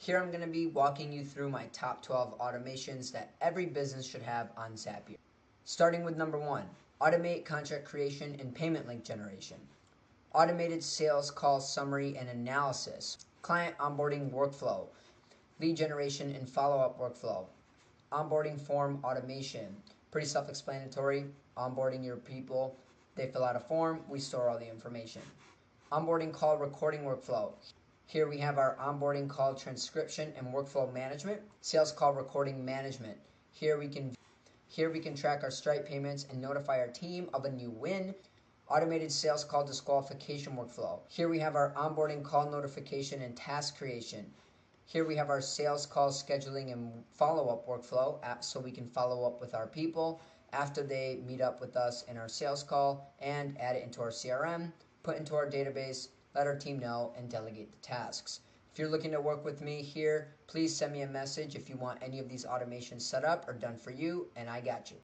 Here I'm going to be walking you through my top 12 automations that every business should have on Zapier. Starting with number 1, automate contract creation and payment link generation. Automated sales call summary and analysis. Client onboarding workflow. Lead generation and follow-up workflow. Onboarding form automation. Pretty self-explanatory. Onboarding your people. They fill out a form. We store all the information. Onboarding call recording workflow. Here we have our onboarding call transcription and workflow management. Sales call recording management. Here we can track our Stripe payments and notify our team of a new win. Automated sales call disqualification workflow. Here we have our onboarding call notification and task creation. Here we have our sales call scheduling and follow-up workflow so we can follow up with our people after they meet up with us in our sales call and add it into our CRM, put into our database, let our team know, and delegate the tasks. If you're looking to work with me here, please send me a message if you want any of these automations set up or done for you, and I got you.